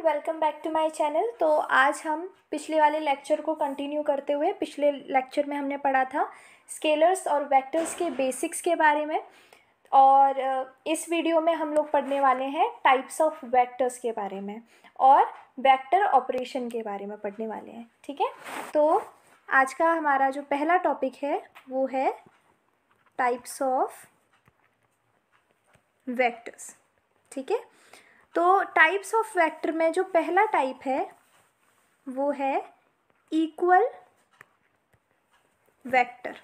Welcome back to my channel. तो आज हम पिछले वाले लेक्चर को कंटिन्यू करते हुए पिछले लेक्चर में हमने पढ़ा था स्केलर्स और वेक्टर्स के बेसिक्स के बारे में, और इस वीडियो में हम लोग पढ़ने वाले हैं टाइप्स ऑफ वेक्टर्स के बारे में और वेक्टर ऑपरेशन के बारे में पढ़ने वाले हैं। ठीक है, तो आज का हमारा जो पहला टॉपिक है वो है टाइप्स ऑफ वेक्टर्स। ठीक है, तो टाइप्स ऑफ वेक्टर में जो पहला टाइप है वो है इक्वल वेक्टर।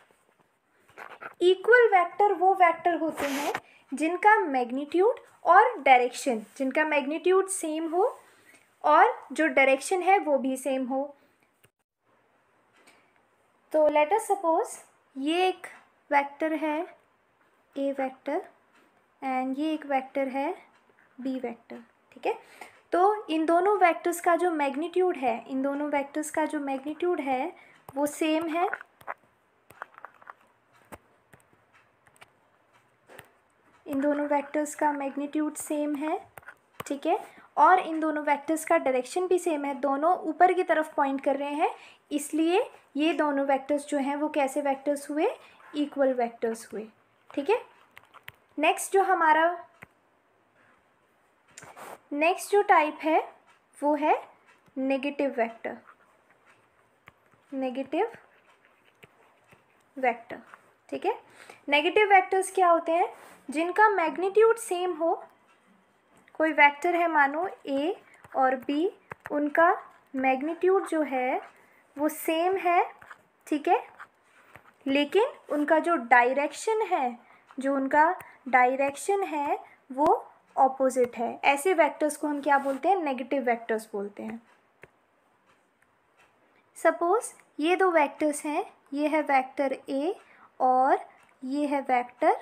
इक्वल वेक्टर वो वेक्टर होते हैं जिनका मैग्नीट्यूड और डायरेक्शन, जिनका मैग्नीट्यूड सेम हो और जो डायरेक्शन है वो भी सेम हो। तो लेट अस सपोज ये एक वेक्टर है ए वेक्टर एंड ये एक वेक्टर है बी वेक्टर। ठीक है, तो इन दोनों वेक्टर्स का जो मैग्नीट्यूड है, वो सेम है। इन दोनों वेक्टर्स का मैग्नीट्यूड सेम है। ठीक है, और इन दोनों वेक्टर्स का डायरेक्शन भी सेम है, दोनों ऊपर की तरफ पॉइंट कर रहे हैं, इसलिए ये दोनों वेक्टर्स जो हैं वो कैसे वेक्टर्स हुए? इक्वल वेक्टर्स हुए। ठीक है, नेक्स्ट जो टाइप है वो है नेगेटिव वेक्टर। ठीक है, नेगेटिव वेक्टर्स क्या होते हैं? जिनका मैग्नीट्यूड सेम हो। कोई वेक्टर है मानो ए और बी, उनका मैग्नीट्यूड जो है वो सेम है। ठीक है, लेकिन उनका जो डायरेक्शन है वो ऑपोजिट है। ऐसे वेक्टर्स को हम क्या बोलते हैं? नेगेटिव वेक्टर्स बोलते हैं। सपोज ये दो वेक्टर्स हैं, ये है वेक्टर ए और ये है वेक्टर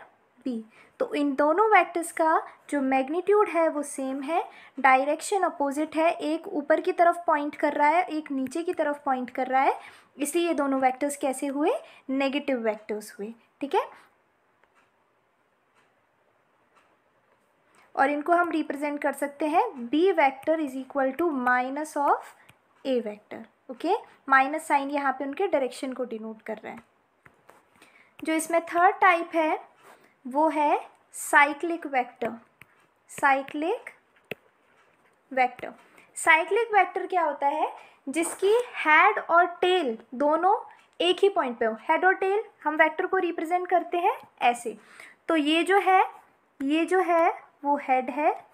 बी। तो इन दोनों वेक्टर्स का जो मैग्नीट्यूड है वो सेम है, डायरेक्शन अपोजिट है, एक ऊपर की तरफ पॉइंट कर रहा है, एक नीचे की तरफ पॉइंट कर रहा है, इसलिए ये दोनों वेक्टर्स कैसे हुए? नेगेटिव वेक्टर्स हुए। ठीक है, और इनको हम रिप्रेजेंट कर सकते हैं B vector is equal to minus of A vector. Okay, minus sign यहाँ पे उनके डायरेक्शन को डिनोट कर रहे हैं। जो इसमें थर्ड टाइप है वो है साइक्लिक वेक्टर। साइक्लिक वेक्टर क्या होता है? जिसकी हेड और टेल दोनों एक ही पॉइंट पे हो। हेड और टेल हम वेक्टर को रिप्रेजेंट करते हैं ऐसे। तो ये जो है वो हेड है,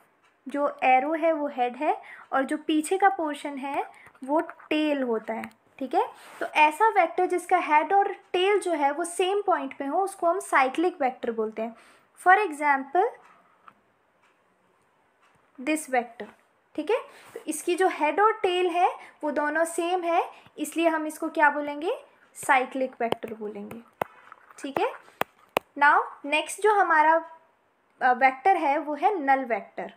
जो एरो है वो हेड है, और जो पीछे का पोर्शन है वो टेल होता है। ठीक है, तो ऐसा वेक्टर जिसका हेड और टेल जो है वो सेम पॉइंट पे हो उसको हम साइक्लिक वेक्टर बोलते हैं। For example this vector. ठीक है, तो इसकी जो हेड और टेल है वो दोनों सेम है, इसलिए हम इसको क्या बोलेंगे? साइक्लिक वेक्टर बोलेंगे। ठीक है, नाउ नेक्स्ट जो हमारा वेक्टर है वो है नल वेक्टर।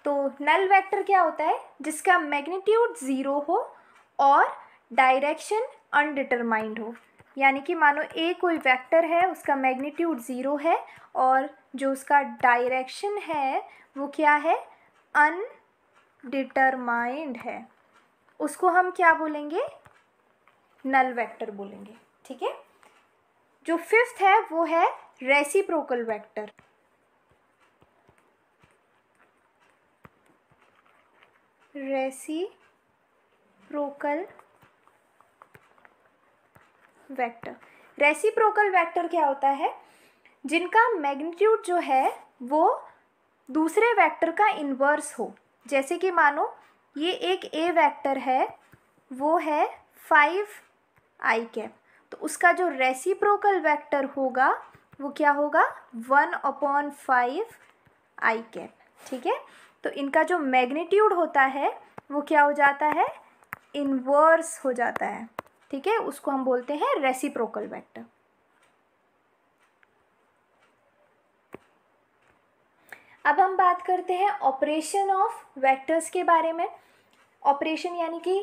तो नल वेक्टर क्या होता है? जिसका मैग्नीट्यूड 0 हो और डायरेक्शन अनडिटरमाइंड हो। यानी कि मानो ए कोई वेक्टर है, उसका मैग्नीट्यूड 0 है और जो उसका डायरेक्शन है वो क्या है? अनडिटरमाइंड है, उसको हम क्या बोलेंगे? नल वेक्टर बोलेंगे। ठीक है, जो फिफ्थ है वो है रेसिप्रोकल वेक्टर। रेसिप्रोकल वेक्टर क्या होता है? जिनका मैग्नीट्यूड जो है वो दूसरे वेक्टर का इन्वर्स हो। जैसे कि मानो ये एक ए वेक्टर है, वो है 5i कैप, तो उसका जो रेसिप्रोकल वेक्टर होगा वो क्या होगा? 1/5i cap. ठीक है, तो इनका जो मैग्नीट्यूड होता है वो क्या हो जाता है? इन्वर्स हो जाता है। ठीक है, उसको हम बोलते हैं रेसिप्रोकल वेक्टर। अब हम बात करते हैं ऑपरेशन ऑफ वेक्टर्स के बारे में। ऑपरेशन यानी कि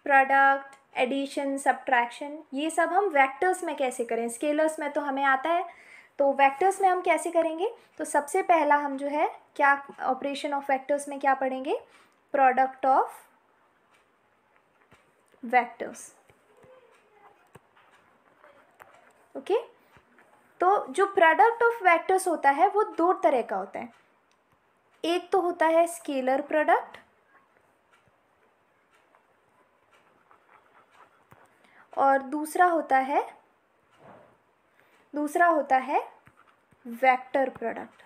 प्रोडक्ट, एडिशन, सब्ट्रैक्शन, ये सब हम वेक्टर्स में कैसे करें। स्केलर्स में तो हमें आता है, तो वेक्टर्स में हम कैसे करेंगे। तो सबसे पहला हम जो है क्या ऑपरेशन ऑफ वेक्टर्स में क्या पढ़ेंगे, प्रोडक्ट ऑफ वेक्टर्स। ओके, तो जो प्रोडक्ट ऑफ वेक्टर्स होता है वो दो तरह का होता है। एक तो होता है स्केलर प्रोडक्ट और दूसरा होता है वेक्टर प्रोडक्ट।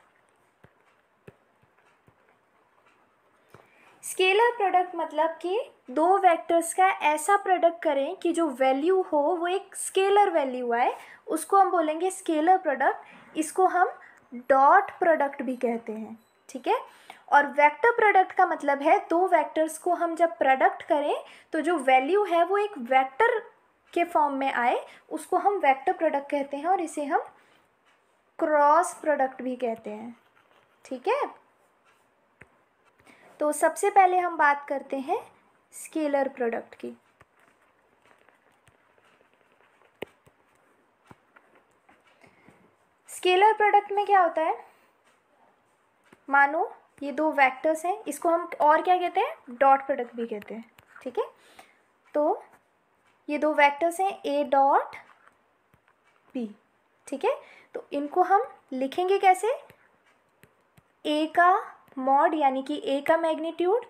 स्केलर प्रोडक्ट मतलब कि दो वेक्टर्स का ऐसा प्रोडक्ट करें कि जो वैल्यू हो वो एक स्केलर वैल्यू आए, उसको हम बोलेंगे स्केलर प्रोडक्ट। इसको हम डॉट प्रोडक्ट भी कहते हैं, ठीक है। और वेक्टर प्रोडक्ट का मतलब है दो वेक्टर्स को हम जब प्रोडक्ट करें तो जो वैल्यू है वो एक वेक्टर के फॉर्म में आए, उसको हम वेक्टर प्रोडक्ट कहते हैं और इसे हम क्रॉस प्रोडक्ट भी कहते हैं, ठीक है। तो सबसे पहले हम बात करते हैं स्केलर प्रोडक्ट की। स्केलर प्रोडक्ट में क्या होता है, मानो ये दो वेक्टर्स हैं, इसको हम और क्या कहते हैं, डॉट प्रोडक्ट भी कहते हैं, ठीक है। तो ये दो वेक्टर्स हैं ए डॉट बी, ठीक है। तो इनको हम लिखेंगे कैसे, ए का मॉड यानी कि ए का मैग्नीट्यूड,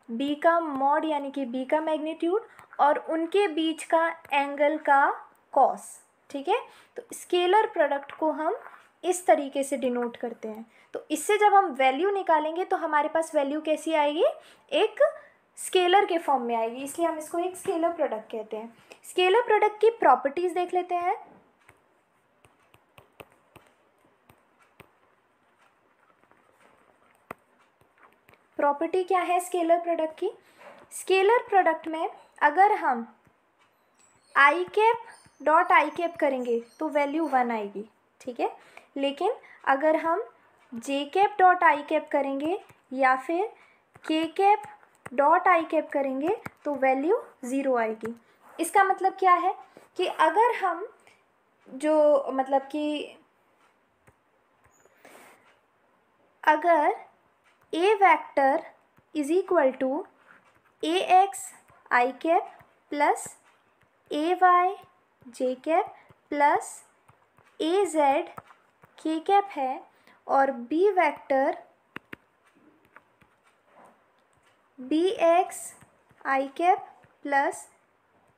बी का मॉड यानी कि बी का मैग्नीट्यूड और उनके बीच का एंगल का कॉस, ठीक है। तो स्केलर प्रोडक्ट को हम इस तरीके से डिनोट करते हैं। तो इससे जब हम वैल्यू निकालेंगे तो हमारे पास वैल्यू कैसी आएगी, एक स्केलर के फॉर्म में आएगी, इसलिए हम इसको एक स्केलर प्रोडक्ट कहते हैं। स्केलर प्रोडक्ट की प्रॉपर्टीज देख लेते हैं। प्रॉपर्टी क्या है स्केलर प्रोडक्ट की, स्केलर प्रोडक्ट में अगर हम आई कैप डॉट आई कैप करेंगे तो वैल्यू 1 आएगी, ठीक है। लेकिन अगर हम जे कैप डॉट आई कैप करेंगे या फिर के कैप डॉट आई कैप करेंगे तो वैल्यू 0 आएगी। इसका मतलब क्या है कि अगर हम जो मतलब कि अगर A vector is equal to A X I cap plus A Y J cap plus A Z K cap है और B vector B X I cap plus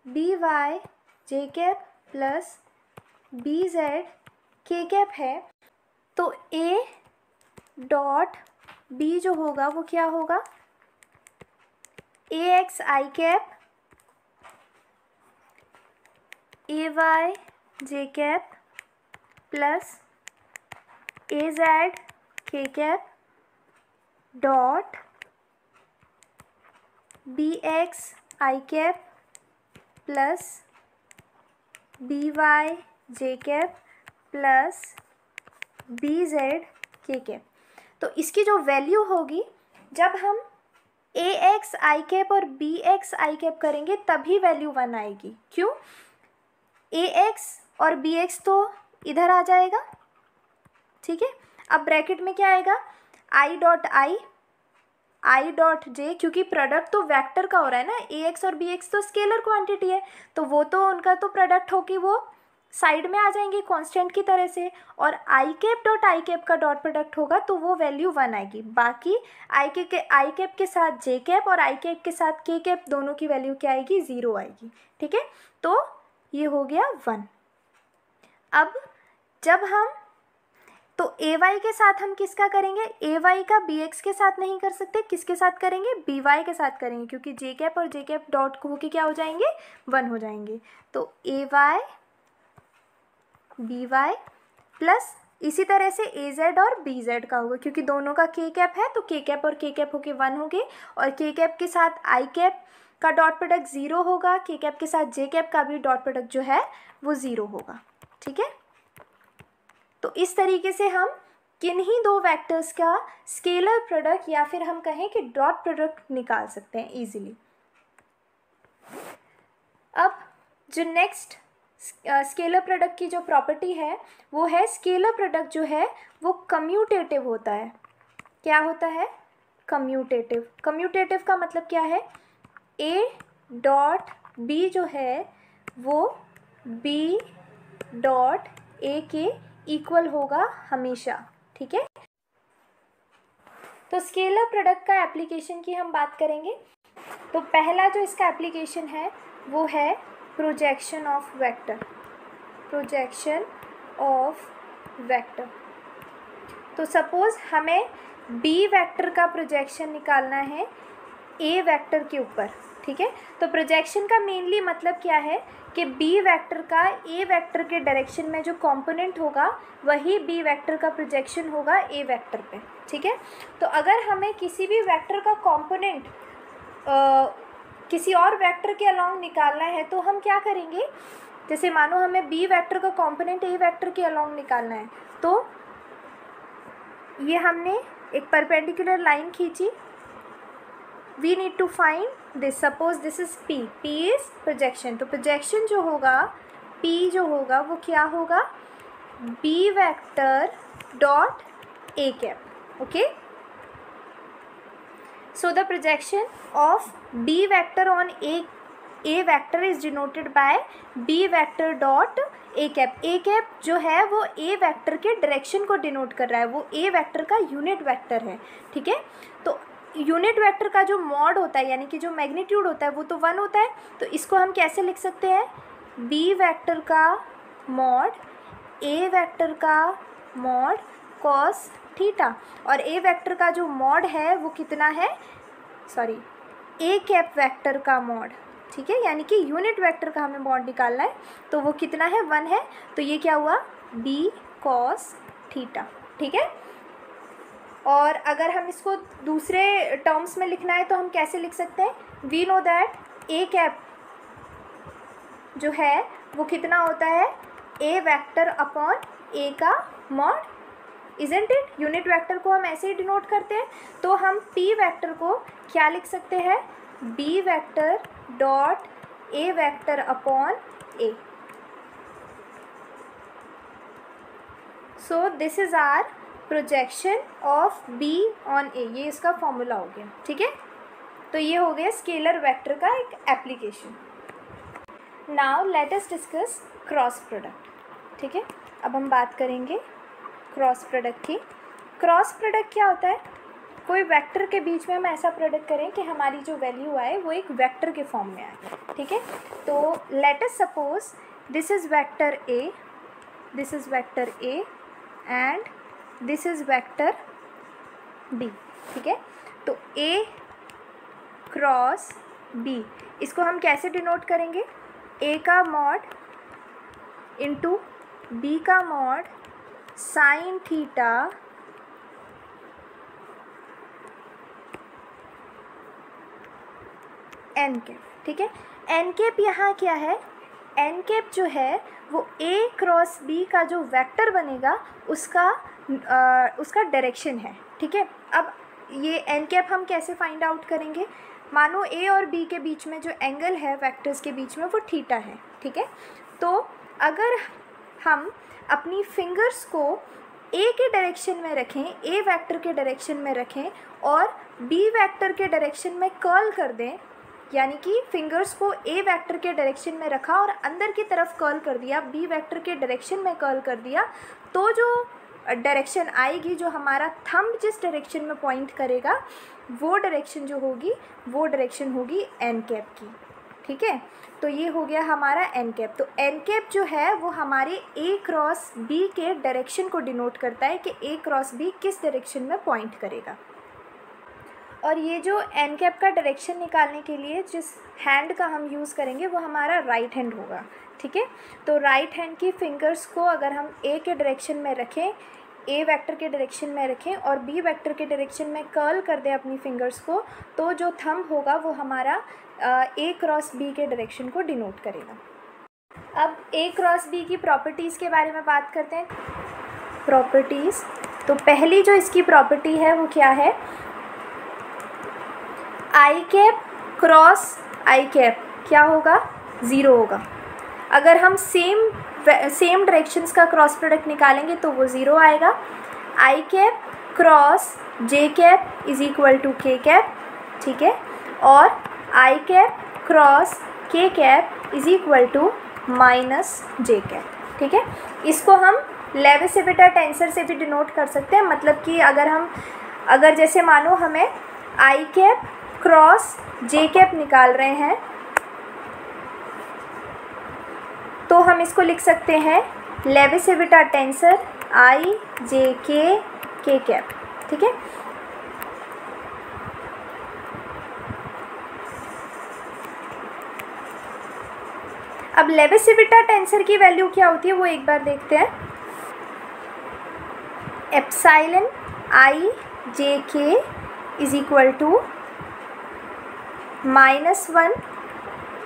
B Y J cap plus B Z K cap है, तो ए dot B जो होगा वो क्या होगा, A X I cap A Y J cap plus A Z K cap dot B X I cap plus B Y J cap plus B Z K cap. तो इसकी जो वैल्यू होगी जब हम ए एक्स आई कैप और B X I cap करेंगे तभी value 1 आएगी। क्यों, ए एक्स और बी एक्स तो इधर आ जाएगा, ठीक है। अब ब्रैकेट में क्या आएगा, I dot I dot J, क्योंकि प्रोडक्ट तो वेक्टर का हो रहा है ना, ए एक्स और बी एक्स तो स्केलर क्वांटिटी है, तो वो तो उनका तो प्रोडक्ट होगी वो साइड में आ जाएंगे कांस्टेंट की तरह से, और I cap dot I cap का डॉट प्रोडक्ट होगा तो वो वैल्यू 1 आएगी। बाकी आई कैप के साथ जे कैप और आई कैप के साथ के कैप दोनों की वैल्यू क्या आएगी, 0 आएगी, ठीक है। तो ये हो गया 1। अब जब हम तो ए वाई के साथ हम किसका करेंगे, ए वाई का बी एक्स के साथ नहीं कर सकते, किसके साथ करेंगे, बी वाई के साथ करेंगे, क्योंकि जे कैप और जे कैप डॉट को होके क्या हो जाएंगे, 1 हो जाएंगे। तो ए वाई बी वाई प्लस इसी तरह से ए जेड और बी जेड का होगा, क्योंकि दोनों का के कैप है तो के कैप और के कैप होके 1 हो गए, और के कैप के साथ आई कैप का डॉट प्रोडक्ट 0 होगा, के कैप के साथ जे कैप का भी डॉट प्रोडक्ट जो है वो 0 होगा, ठीक है। तो इस तरीके से हम किन्हीं दो वेक्टर्स का स्केलर प्रोडक्ट या फिर हम कहें कि डॉट प्रोडक्ट निकाल सकते हैं इजीली। अब जो नेक्स्ट स्केलर प्रोडक्ट की जो प्रॉपर्टी है वो है, स्केलर प्रोडक्ट जो है वो कम्यूटेटिव होता है। क्या होता है? कम्यूटेटिव। कम्यूटेटिव का मतलब क्या है? ए डॉट बी जो है वो बी डॉट ए के इक्वल होगा हमेशा, ठीक है। तो स्केलर प्रोडक्ट का एप्लीकेशन की हम बात करेंगे। तो पहला जो इसका एप्लीकेशन है वो है projection of vector. Projection of vector. तो सपोज हमें बी वेक्टर का प्रोजेक्शन निकालना है ए वेक्टर के ऊपर, ठीक है। तो प्रोजेक्शन का मेनली मतलब क्या है कि बी वेक्टर का ए वेक्टर के डायरेक्शन में जो कंपोनेंट होगा वही बी वेक्टर का प्रोजेक्शन होगा ए वेक्टर पे, ठीक है। तो अगर हमें किसी भी वेक्टर का कंपोनेंट किसी और वेक्टर के अलोंग निकालना है तो हम क्या करेंगे? जैसे मानो हमें बी वेक्टर का कंपोनेंट ए वेक्टर के अलोंग निकालना है, तो ये हमने एक परपेंडिकुलर लाइन खींची। We need to find this, suppose this is P, P is projection. तो प्रोजेक्शन जो होगा, पी जो होगा वो क्या होगा? B vector dot A cap, okay. So the projection of B vector on A vector is denoted by B vector dot A cap. A cap जो है वो A vector के डायरेक्शन को डिनोट कर रहा है, वो A vector का यूनिट वेक्टर है, ठीक है। तो यूनिट वेक्टर का जो मॉड होता है यानी कि जो मैग्नीट्यूड होता है वो तो 1 होता है। तो इसको हम कैसे लिख सकते हैं? B वेक्टर का मॉड A वेक्टर का मॉड कॉस थीटा, और ए वेक्टर का जो मॉड है वो कितना है? सॉरी, ए कैप वेक्टर का मॉड, ठीक है, यानी कि यूनिट वेक्टर का हमें मॉड निकालना है, तो वो कितना है? 1 है। तो ये क्या हुआ? बी कॉस थीटा, ठीक है। और अगर हम इसको दूसरे टर्म्स में लिखना है तो हम कैसे लिख सकते हैं? We know that A cap जो है वो कितना होता है? ए वेक्टर अपॉन ए का mod, isn't it? Unit vector को हम ऐसे ही डिनोट करते हैं। तो हम पी वेक्टर को क्या लिख सकते हैं? B vector dot A vector upon A. So this is our projection of B on A. ये इसका फॉर्मूला हो गया, ठीक है। तो ये हो गया स्केलर वेक्टर का एक application. Now let us discuss cross product, ठीक है। अब हम बात करेंगे क्रॉस प्रोडक्ट की। क्रॉस प्रोडक्ट क्या होता है? कोई वेक्टर के बीच में हम ऐसा प्रोडक्ट करें कि हमारी जो वैल्यू आए वो एक वेक्टर के फॉर्म में आए, ठीक है। तो let us suppose this is vector A, this is vector A and this is vector B, ठीक है। तो ए क्रॉस बी, इसको हम कैसे डिनोट करेंगे? ए का मॉड इंटू बी का mod sine theta N cap, ठीक है। एन कैप यहाँ क्या है? एन कैप जो है वो ए क्रॉस बी का जो वेक्टर बनेगा उसका डायरेक्शन है, ठीक है। अब ये एन कैप हम कैसे फाइंड आउट करेंगे? मानो ए और बी के बीच में जो एंगल है वेक्टर्स के बीच में वो थीटा है, ठीक है। तो अगर हम अपनी फिंगर्स को ए के डायरेक्शन में रखें, ए वेक्टर के डायरेक्शन में रखें और बी वेक्टर के डायरेक्शन में कर्ल कर दें, यानी कि फिंगर्स को ए वेक्टर के डायरेक्शन में रखा और अंदर की तरफ कर्ल कर दिया, बी वेक्टर के डायरेक्शन में कर्ल कर दिया, तो जो डायरेक्शन आएगी, जो हमारा थंब जिस डायरेक्शन में पॉइंट करेगा वो डायरेक्शन जो होगी वो डायरेक्शन होगी एन कैप की, ठीक है। तो ये हो गया हमारा एन कैप। तो एन कैप जो है वो हमारे ए क्रॉस बी के डायरेक्शन को डिनोट करता है कि ए क्रॉस बी किस डायरेक्शन में पॉइंट करेगा। और ये जो एन कैप का डायरेक्शन निकालने के लिए जिस हैंड का हम यूज़ करेंगे वो हमारा राइट हैंड होगा, ठीक है। तो राइट हैंड की फिंगर्स को अगर हम ए के डायरेक्शन में रखें, ए वेक्टर के डायरेक्शन में रखें और बी वेक्टर के डायरेक्शन में कर्ल कर दें अपनी फिंगर्स को, तो जो थंब होगा वो हमारा ए क्रॉस बी के डायरेक्शन को डिनोट करेगा। अब ए क्रॉस बी की प्रॉपर्टीज़ के बारे में बात करते हैं। प्रॉपर्टीज़, तो पहली जो इसकी प्रॉपर्टी है वो क्या है? I cap cross I cap क्या होगा? 0 होगा, अगर हम सेम डायरेक्शंस का क्रॉस प्रोडक्ट निकालेंगे तो वो 0 आएगा। I cap cross J cap is equal to K cap, ठीक है, और I cap cross K cap is equal to minus J cap, ठीक है। इसको हम लेवी-सिविटा टेंसर से भी डिनोट कर सकते हैं, मतलब कि अगर जैसे मानो हमें आई कैप क्रॉस जे कैप निकाल रहे हैं तो हम इसको लिख सकते हैं लेवी-सिविटा टेंसर आई जे के कैप, ठीक है। अब लेवी-सिविटा टेंसर की वैल्यू क्या होती है वो एक बार देखते हैं। एप्साइलन आई जे के इज इक्वल टू -1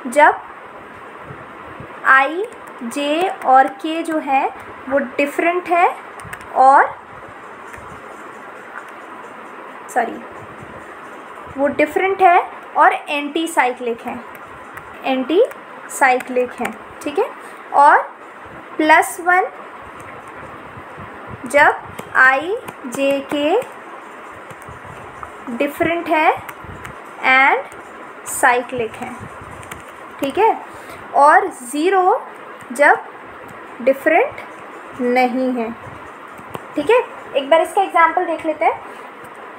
जब आई जे और के जो है वो डिफरेंट है और एंटी साइक्लिक हैं, ठीक है। और +1 जब आई जे के डिफरेंट है एंड साइक्लिक है, ठीक है। और 0 जब डिफरेंट नहीं है, ठीक है। एक बार इसका एग्जांपल देख लेते हैं,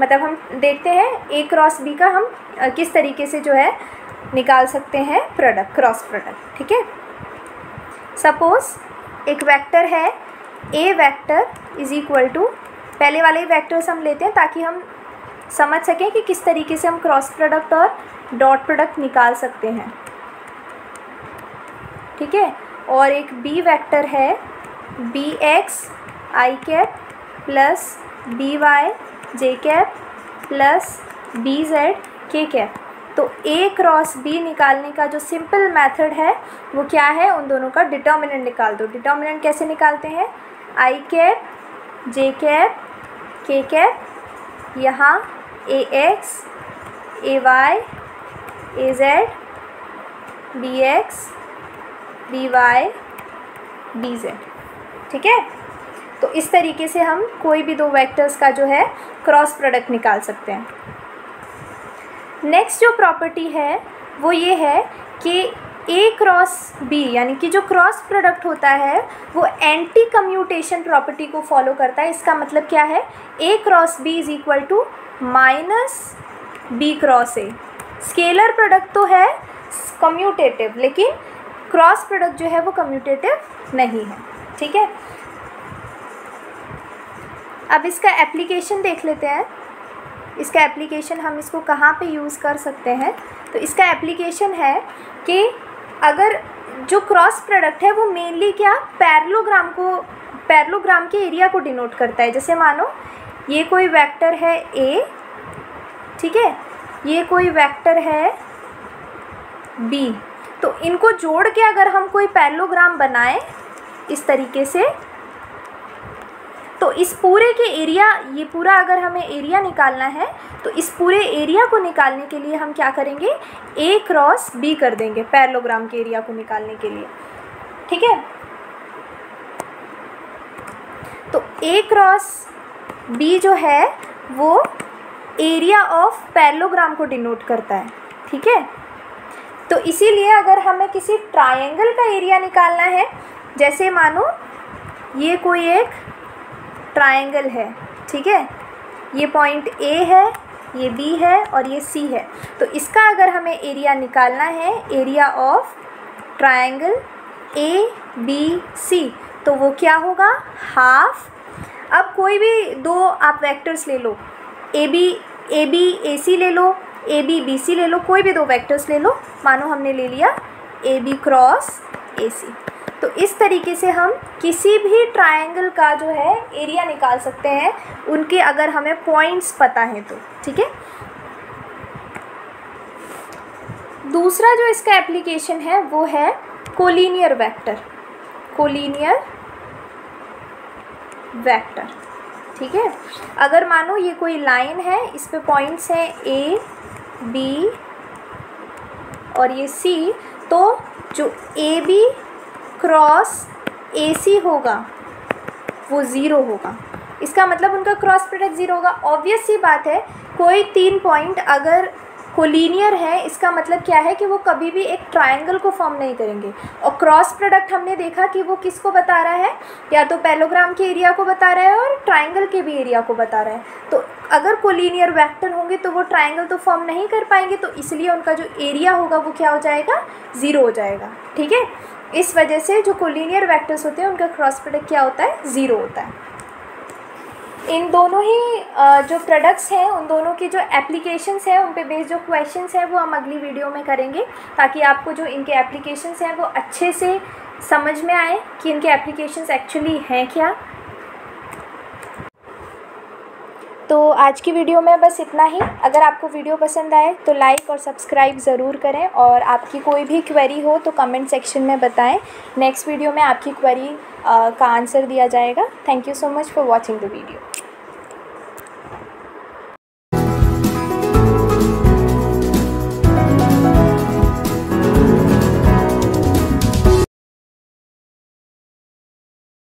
मतलब हम देखते हैं ए क्रॉस बी का हम किस तरीके से जो है निकाल सकते हैं प्रोडक्ट, क्रॉस प्रोडक्ट, ठीक है। सपोज एक वेक्टर है ए वेक्टर इज इक्वल टू, पहले वाले ही वेक्टर्स हम लेते हैं ताकि हम समझ सकें कि किस तरीके से हम क्रॉस प्रोडक्ट और डॉट प्रोडक्ट निकाल सकते हैं, ठीक है। और एक बी वेक्टर है B X I cap plus B Y J cap plus B Z K cap. तो ए क्रॉस बी निकालने का जो सिंपल मेथड है वो क्या है, उन दोनों का डिटर्मिनेंट निकाल दो। डिटर्मिनेंट कैसे निकालते हैं, I cap J cap K cap, यहाँ A X A Y A Z B X B Y B Z, ठीक है। तो इस तरीके से हम कोई भी दो वेक्टर्स का जो है क्रॉस प्रोडक्ट निकाल सकते हैं। नेक्स्ट जो प्रॉपर्टी है वो ये है कि ए क्रॉस बी यानी कि जो क्रॉस प्रोडक्ट होता है वो एंटी कम्यूटेशन प्रॉपर्टी को फॉलो करता है। इसका मतलब क्या है, A cross B is equal to minus B cross A. Scalar product तो है कम्यूटेटिव, लेकिन क्रॉस प्रोडक्ट जो है वो कम्यूटेटिव नहीं है, ठीक है। अब इसका एप्लीकेशन देख लेते हैं। इसका एप्लीकेशन हम इसको कहाँ पे यूज़ कर सकते हैं, तो इसका एप्लीकेशन है कि अगर जो क्रॉस प्रोडक्ट है वो मेनली क्या पैरेललोग्राम के एरिया को डिनोट करता है। जैसे मानो ये कोई वेक्टर है ए, ठीक है, ये कोई वेक्टर है बी, तो इनको जोड़ के अगर हम कोई पैरेललोग्राम बनाएं इस तरीके से, तो इस पूरे के एरिया, ये पूरा अगर हमें एरिया निकालना है तो इस पूरे एरिया को निकालने के लिए हम क्या करेंगे, ए क्रॉस बी कर देंगे पैरेललोग्राम के एरिया को निकालने के लिए, ठीक है। तो ए क्रॉस बी जो है वो एरिया ऑफ पैरेललोग्राम को डिनोट करता है, ठीक है। तो इसीलिए अगर हमें किसी ट्रायंगल का एरिया निकालना है, जैसे मानो ये कोई एक ट्रायंगल है, ठीक है, ये पॉइंट ए है, ये बी है और ये सी है, तो इसका अगर हमें एरिया निकालना है, area of triangle A B C, तो वो क्या होगा, हाफ। अब कोई भी दो आप वेक्टर्स ले लो, ए बी ए सी ले लो, ए बी बी सी ले लो, कोई भी दो वेक्टर्स ले लो। मानो हमने ले लिया ए बी क्रॉस ए सी, तो इस तरीके से हम किसी भी ट्रायंगल का जो है एरिया निकाल सकते हैं, उनके अगर हमें पॉइंट्स पता है तो, ठीक है। दूसरा जो इसका एप्लीकेशन है वो है कोलिनियर वेक्टर, कोलिनियर वेक्टर, ठीक है। अगर मानो ये कोई लाइन है, इस पे पॉइंट्स हैं ए बी और ये सी, तो जो ए बी क्रॉस AC होगा वो ज़ीरो होगा। इसका मतलब उनका क्रॉस प्रोडक्ट ज़ीरो होगा। ऑब्वियस सी बात है, कोई 3 पॉइंट अगर कोलिनियर है इसका मतलब क्या है कि वो कभी भी एक ट्रायंगल को फॉर्म नहीं करेंगे। और क्रॉस प्रोडक्ट हमने देखा कि वो किसको बता रहा है, या तो पैरेललोग्राम के एरिया को बता रहा है और ट्रायंगल के भी एरिया को बता रहा है। तो अगर कोलिनियर वेक्टर होंगे तो वो ट्रायंगल तो फॉर्म नहीं कर पाएंगे, तो इसलिए उनका जो एरिया होगा वो क्या हो जाएगा, ज़ीरो हो जाएगा। ठीक है, इस वजह से जो कोलिनियर वेक्टर्स होते हैं उनका क्रॉस प्रोडक्ट क्या होता है, ज़ीरो होता है। इन दोनों ही जो प्रोडक्ट्स हैं उन दोनों की जो एप्लीकेशंस हैं उन पे बेस्ड जो क्वेश्चंस हैं वो हम अगली वीडियो में करेंगे, ताकि आपको जो इनके एप्लीकेशंस हैं वो अच्छे से समझ में आए कि इनके एप्लीकेशंस एक्चुअली हैं क्या। तो आज की वीडियो में बस इतना ही। अगर आपको वीडियो पसंद आए तो लाइक और सब्सक्राइब ज़रूर करें, और आपकी कोई भी क्वेरी हो तो कमेंट सेक्शन में बताएं। नेक्स्ट वीडियो में आपकी क्वेरी का आंसर दिया जाएगा। Thank you so much for watching the video.